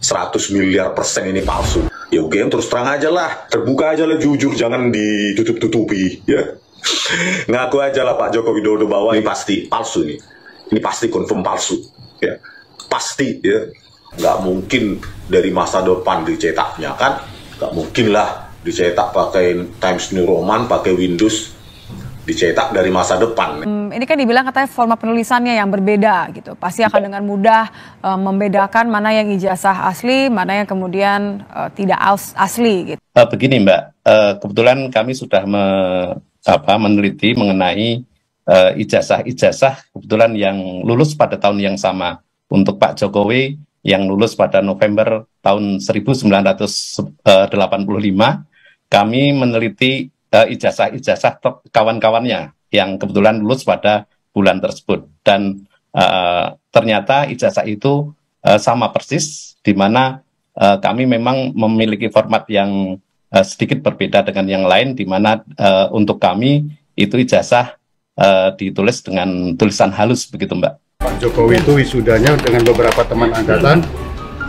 100 miliar% ini palsu. Ya UGM terus terang aja lah, terbuka aja lah, jujur, jangan ditutup-tutupi ya. Ngaku aja lah Pak Joko Widodo bahwa ini pasti palsu nih. Ini pasti confirm palsu ya. Pasti ya. Nggak mungkin dari masa depan dicetaknya kan. Nggak mungkin lah dicetak pakai Times New Roman, pakai Windows, dicetak dari masa depan. Ini kan dibilang katanya format penulisannya yang berbeda gitu. Pasti akan dengan mudah membedakan mana yang ijazah asli, mana yang kemudian tidak asli gitu. Begini Mbak, kebetulan kami sudah meneliti mengenai ijazah-ijazah kebetulan yang lulus pada tahun yang sama. Untuk Pak Jokowi yang lulus pada November tahun 1985, kami meneliti ijazah-ijazah kawan-kawannya yang kebetulan lulus pada bulan tersebut, dan ternyata ijazah itu sama persis, di mana kami memang memiliki format yang sedikit berbeda dengan yang lain, di mana untuk kami itu ijazah ditulis dengan tulisan halus begitu Mbak. Pak Jokowi itu wisudanya dengan beberapa teman angkatan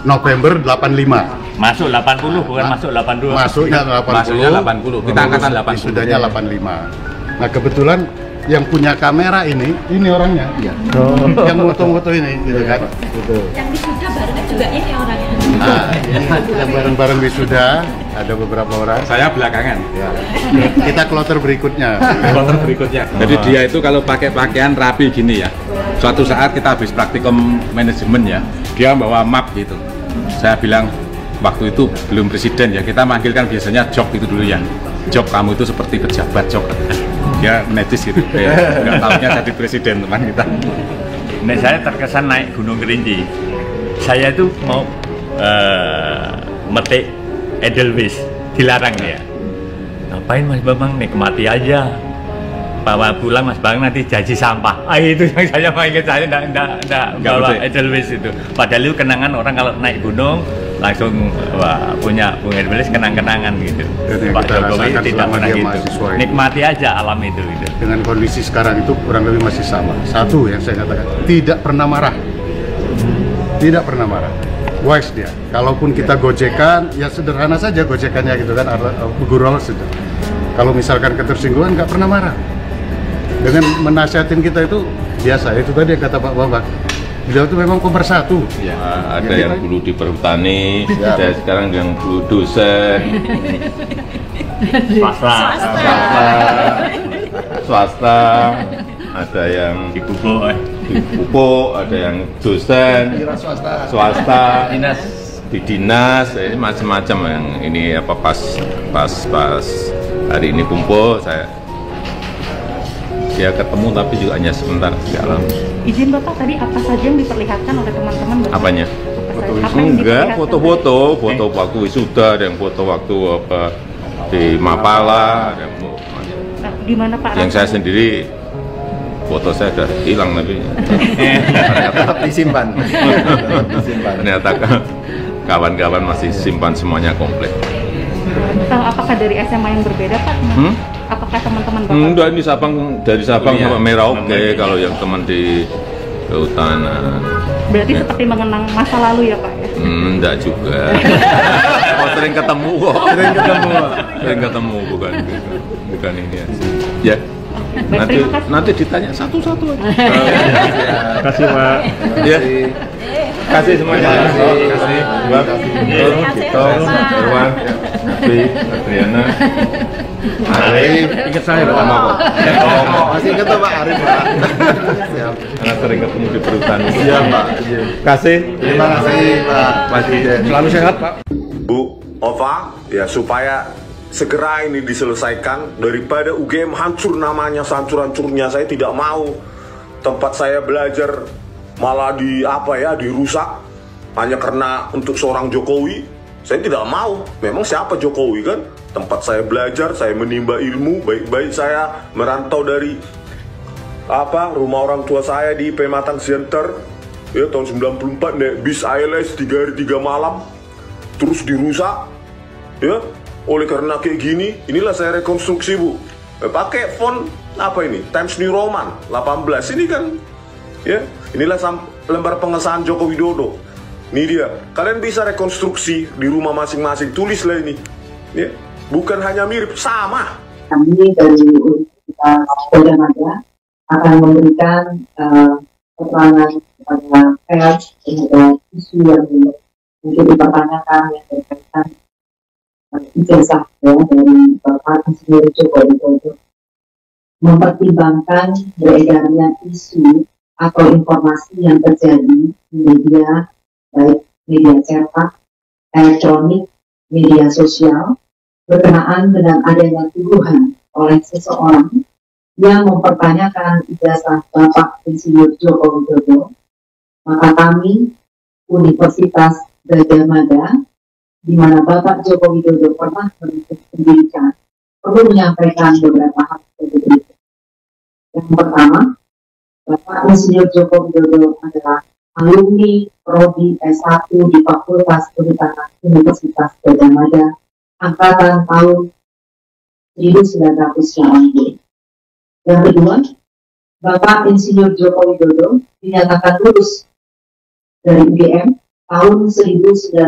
November 85. Masuk 80 bukan masuk 82. Masuknya 80. Masuknya 80. Kita angkatan 80. Wisudanya 85. Nah kebetulan yang punya kamera ini orangnya. Iya. Oh. Yang foto-foto ini gitu kan. Gitu. Yang wisuda bareng juga ini orangnya. Nah, yang bareng-bareng wisuda ada beberapa orang. Saya belakangan. Ya. Kita kloter berikutnya. Kloter berikutnya. Jadi dia itu kalau pakai pakaian rapi gini ya. Suatu saat kita habis praktikum manajemen ya, dia bawa map gitu. Saya bilang waktu itu belum presiden ya, kita manggilkan biasanya Jok itu dulu ya. Jok, kamu itu seperti pejabat Jok. Dia netis gitu, nggak tahunya jadi presiden teman kita. Nah, saya terkesan naik Gunung Kerinci. Saya itu mau metik Edelweiss, dilarang dia. Ngapain Mas Bambang, nikmati aja. Bawa pulang Mas Bambang nanti jaji sampah. Itu yang saya ingat, saya enggak bawa Edelweiss itu. Padahal itu kenangan orang kalau naik gunung langsung punya Bung Edelweiss kenang-kenangan gitu. Pak Jokowi tidak pernah gitu. Nikmati aja alam itu gitu. Dengan kondisi sekarang itu kurang lebih masih sama. Satu yang saya katakan, tidak pernah marah. Tidak pernah marah. Wise dia. Kalaupun kita gojekan, ya sederhana saja gojekannya gitu kan, gurau sudah. Kalau misalkan ketersinggungan nggak pernah marah. Dengan menasihatin kita itu biasa. Itu tadi yang kata Pak Bambang. Beliau itu memang pemersatu. Ya, ada yang dulu di perhutani, ada sekarang yang dulu dosen, swasta, ada yang di pupuk, ada yang dosen, swasta, di dinas, ini macam-macam yang ini apa pas hari ini kumpul saya. Ya ketemu tapi juga hanya sebentar, tidak lama. Izin Bapak, tadi apa saja yang diperlihatkan oleh teman-teman Bapak? Apanya? Enggak, foto-foto waktu wisuda, ada yang foto waktu apa di Mapala, ada yang di mana Pak? Yang saya sendiri foto saya sudah hilang tapi tetap disimpan. Ternyata kawan-kawan masih simpan semuanya komplit. Apakah dari SMA yang berbeda Pak? Apakah teman-teman Bapak? Enggak, ini dari Sabang sampai Merauke, kalau yang teman di kehutanan. Berarti seperti mengenang masa lalu ya Pak ya? Enggak juga. Oh, sering ketemu kok. Sering ketemu bukan ini aja. Ya. Nanti ditanya satu-satu aja. Terima kasih Pak. Ya. Kasih semuanya. Kasih. Irwan, Nabi, Adriana, Arif. Ingat saya Pak. Masih ingat Pak Arif Pak. Siap. Karena sering ketemu di perhutani. Iya Pak. Kasih. Terima kasih Pak. Selalu sehat Pak. Bu Ova, ya supaya segera ini diselesaikan, daripada UGM hancur namanya, hancur-hancurnya. Saya tidak mau tempat saya belajar malah dirusak hanya karena untuk seorang Jokowi. Saya tidak mau. Memang siapa Jokowi kan? Tempat saya belajar, saya menimba ilmu, baik-baik saya merantau dari rumah orang tua saya di Pematang Center ya tahun 94, naik bis ALS 3 hari 3 malam terus dirusak ya. Oleh karena kayak gini, inilah saya rekonstruksi Bu. Pakai font Times New Roman 18 ini kan ya. Inilah lembar pengesahan Joko Widodo. Ini dia, kalian bisa rekonstruksi di rumah masing-masing, tulislah ini. Ya, bukan hanya mirip, sama. Kami dari Universitas Gadjah Mada akan memberikan keterangan kepada pers terhadap isu yang mungkin dipertanyakan yang berkaitan ijazah dari Bapak Insinyur Joko Widodo. Mempertimbangkan beredarnya isu atau informasi yang terjadi di media, baik media cetak, elektronik, media sosial, berkenaan dengan adanya tuduhan oleh seseorang yang mempertanyakan ijazah Bapak Insinyur Joko Widodo, maka kami, Universitas Gadjah Mada, di mana Bapak Joko Widodo pernah menempuh pendidikan, perlu menyampaikan beberapa hal seperti itu. Yang pertama, Bapak Insinyur Joko Widodo adalah alumni Prodi S1 di Fakultas Kehutanan Universitas Gadjah Mada, angkatan tahun 1980. Yang kedua, Bapak Insinyur Joko Widodo dinyatakan lulus dari UGM tahun 1985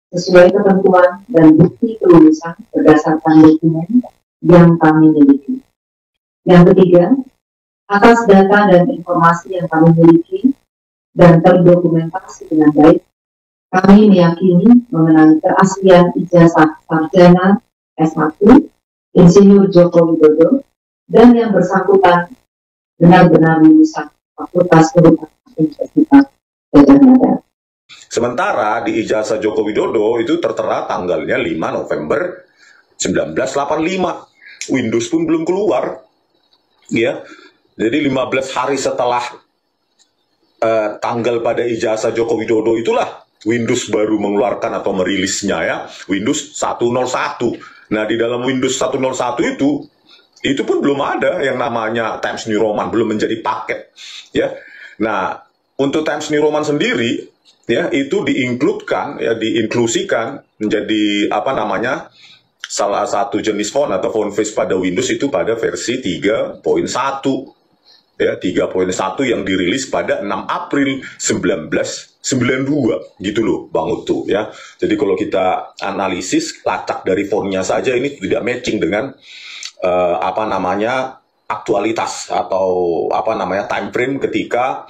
sesuai ketentuan dan bukti kelulusan berdasarkan dokumen yang kami miliki. Yang ketiga, atas data dan informasi yang kami miliki dan terdokumentasi dengan baik, kami meyakini mengenai keaslian ijazah sarjana S1 Insinyur Joko Widodo dan yang bersangkutan benar-benar lulusan Fakultas Kehutanan Universitas Gadjah Mada. Sementara di ijazah Joko Widodo itu tertera tanggalnya 5 November 1985. Windows pun belum keluar. Ya. Jadi 15 hari setelah tanggal pada ijazah Joko Widodo itulah Windows baru mengeluarkan atau merilisnya ya, Windows 101. Nah, di dalam Windows 101 itu pun belum ada yang namanya Times New Roman, belum menjadi paket ya. Nah, untuk Times New Roman sendiri ya itu diincludekan ya, diinklusikan menjadi apa namanya, salah satu jenis font atau font face pada Windows itu pada versi 3.1 ya, 3.1 yang dirilis pada 6 April 1992 gitu loh Bang Utu ya. Jadi kalau kita analisis lacak dari fontnya saja ini tidak matching dengan apa namanya aktualitas atau apa namanya time frame ketika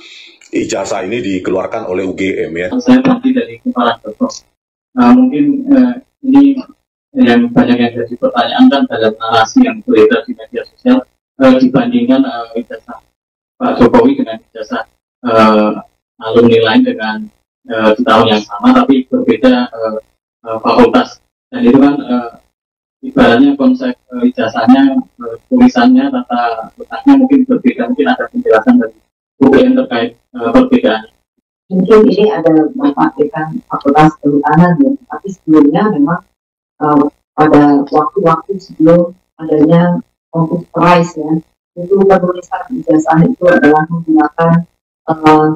ijazah ini dikeluarkan oleh UGM ya. Saya tadi dari Kepala Dokter. Mungkin ini yang banyak yang jadi pertanyaan kan dalam narasi yang beredar di media sosial dibandingkan ijazah Pak Jokowi dengan ijazah alumni lain dengan di tahun yang sama tapi berbeda fakultas, dan itu kan ibaratnya konsep ijazahnya, tulisannya, tata letaknya mungkin berbeda. Mungkin ada penjelasan dari UGM terkait perbedaan. Mungkin ini ada Bapak Dekan Fakultas Kehutanan ya, tapi sebelumnya memang pada waktu-waktu sebelum adanya computerized ya, itu penulisan ijazah itu adalah menggunakan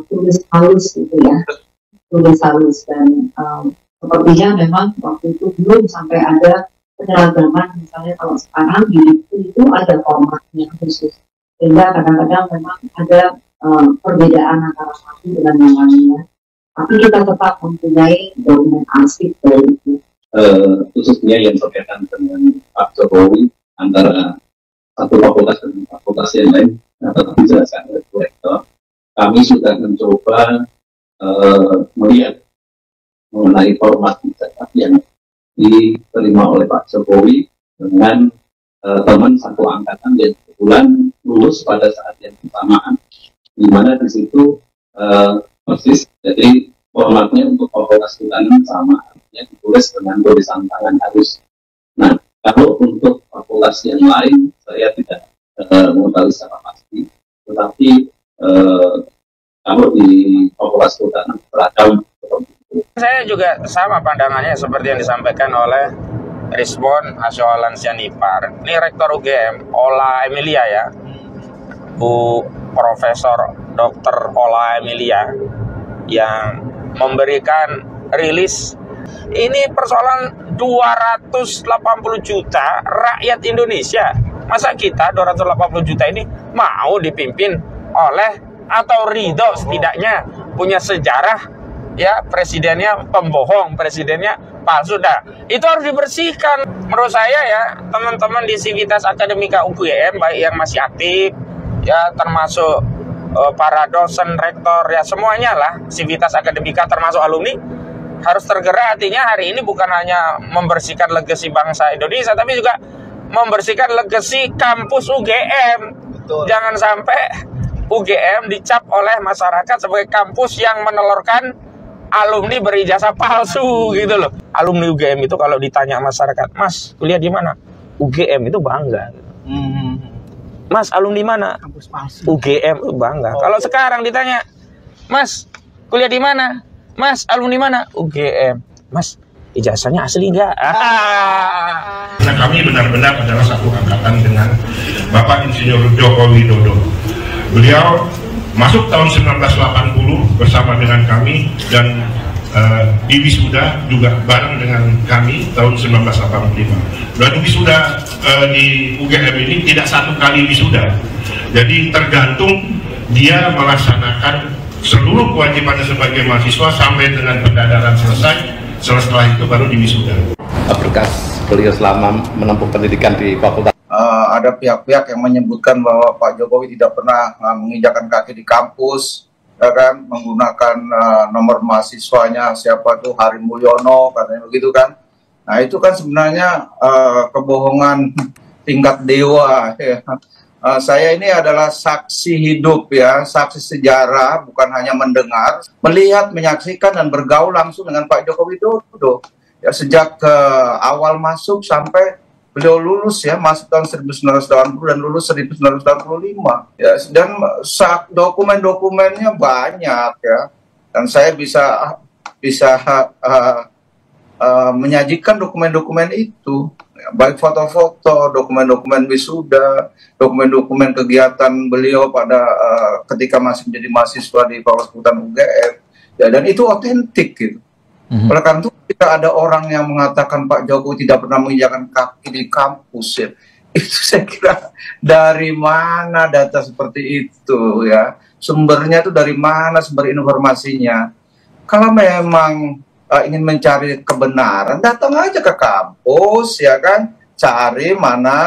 tulis halus gitu ya, tulis halus, dan sepertinya memang waktu itu belum sampai ada penyeragaman. Misalnya kalau sekarang di itu ada formatnya khusus, sehingga kadang-kadang memang ada perbedaan antara satu dengan yang lainnya, tapi kita tetap mempunyai dokumen arsip dari itu. Khususnya yang berkaitan dengan Pak Jokowi antara satu fakultas dengan fakultas yang lain, tetap dijelaskan oleh rektor. Kami sudah mencoba melihat mengenai format ijazah yang diterima oleh Pak Jokowi dengan teman satu angkatan yang kebetulan lulus pada saat yang bersamaan, di mana di situ persis, jadi formatnya untuk fakultas kehutanan sama, artinya ditulis dengan tulisan tangan halus. Nah, kalau untuk fakultas yang lain saya tidak mengetahui secara pasti, tetapi kalau di fakultas kehutanan beragam. Saya juga sama pandangannya seperti yang disampaikan oleh Rizwan Asyolan Sianipar. Ini Rektor UGM, Ola Emilia ya, Bu Profesor Dr. Ola Emilia, yang memberikan rilis. Ini persoalan 280 juta rakyat Indonesia. Masa kita 280 juta ini mau dipimpin oleh atau ridho setidaknya punya sejarah ya, presidennya pembohong, presidennya palsu. Nah, itu harus dibersihkan. Menurut saya ya, teman-teman di Sivitas Akademika UGM baik yang masih aktif ya, termasuk para dosen, rektor ya, semuanya lah Sivitas Akademika termasuk alumni harus tergerak. Artinya hari ini bukan hanya membersihkan legasi bangsa Indonesia, tapi juga membersihkan legasi kampus UGM. Betul. Jangan sampai UGM dicap oleh masyarakat sebagai kampus yang menelurkan alumni berijazah palsu gitu loh. Alumni UGM itu kalau ditanya masyarakat, Mas kuliah di mana? UGM itu bangga. Mas alumni mana? Kampus palsu. UGM itu bangga. Kalau sekarang ditanya, Mas kuliah di mana? Mas alumni mana? UGM. Mas ijazahnya asli nggak? Nah, kami benar-benar adalah satu angkatan dengan Bapak Insinyur Joko Widodo. Beliau masuk tahun 1980 bersama dengan kami, dan di wisuda juga bareng dengan kami tahun 1985. Dan wisuda di UGM ini tidak satu kali wisuda, jadi tergantung dia melaksanakan seluruh kewajibannya sebagai mahasiswa sampai dengan pendadaran selesai. Setelah itu baru di wisuda. Berkas beliau selama menempuh pendidikan di fakultas. Ada pihak-pihak yang menyebutkan bahwa Pak Jokowi tidak pernah menginjakan kaki di kampus, ya kan, menggunakan nomor mahasiswanya siapa tuh Hari Mulyono, katanya begitu kan. Nah itu kan sebenarnya kebohongan tingkat dewa. Ya. Saya ini adalah saksi hidup ya, saksi sejarah, bukan hanya mendengar, melihat, menyaksikan dan bergaul langsung dengan Pak Joko Widodo. Ya sejak awal masuk sampai beliau lulus ya, masuk tahun 1980 dan lulus 1985. Ya, dan dokumen-dokumennya banyak ya. Dan saya bisa menyajikan dokumen-dokumen itu. Baik foto-foto, dokumen-dokumen wisuda, dokumen-dokumen kegiatan beliau pada ketika masih menjadi mahasiswa di Fakultas Kedokteran UGM, ya, dan itu otentik gitu. Oleh karena itu ketika ada orang yang mengatakan Pak Jokowi tidak pernah menginjakan kaki di kampus ya, itu saya kira dari mana data seperti itu ya, sumbernya itu dari mana, sumber informasinya. Kalau memang ingin mencari kebenaran, datang aja ke kampus, ya kan, cari mana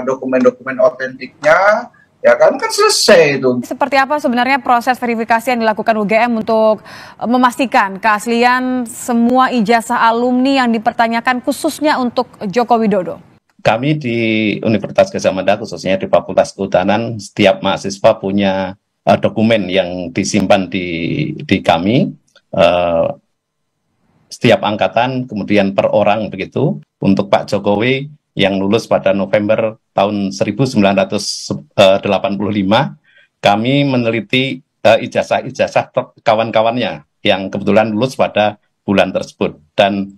dokumen-dokumen otentiknya, ya kan selesai itu. Seperti apa sebenarnya proses verifikasi yang dilakukan UGM untuk memastikan keaslian semua ijazah alumni yang dipertanyakan khususnya untuk Joko Widodo? Kami di Universitas Gadjah Mada, khususnya di Fakultas Kehutanan, setiap mahasiswa punya dokumen yang disimpan di kami. Setiap angkatan, kemudian per orang begitu. Untuk Pak Jokowi yang lulus pada November tahun 1985, kami meneliti ijazah-ijazah kawan-kawannya yang kebetulan lulus pada bulan tersebut. Dan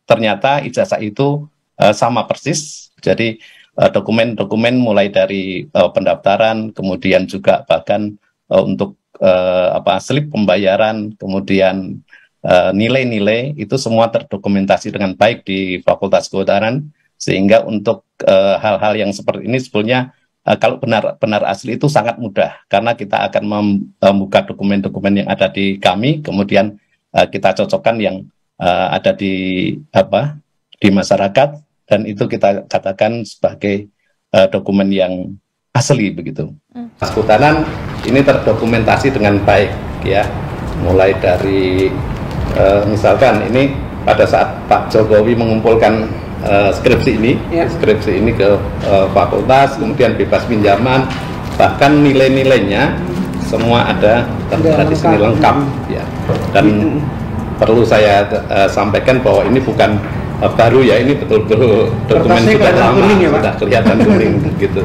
ternyata ijazah itu sama persis. Jadi dokumen-dokumen mulai dari pendaftaran, kemudian juga bahkan untuk slip pembayaran, kemudian nilai-nilai itu semua terdokumentasi dengan baik di Fakultas Kehutanan, sehingga untuk hal-hal yang seperti ini sebetulnya kalau benar asli itu sangat mudah, karena kita akan membuka dokumen-dokumen yang ada di kami, kemudian kita cocokkan yang ada di masyarakat, dan itu kita katakan sebagai dokumen yang asli begitu. Kehutanan ini terdokumentasi dengan baik ya, mulai dari misalkan ini pada saat Pak Jokowi mengumpulkan skripsi ini ke fakultas, kemudian bebas pinjaman, bahkan nilai-nilainya semua ada tertera di sini lengkap ya. Dan perlu saya sampaikan bahwa ini bukan baru ya, ini betul-betul dokumen sudah lama, sudah kelihatan kuning gitu.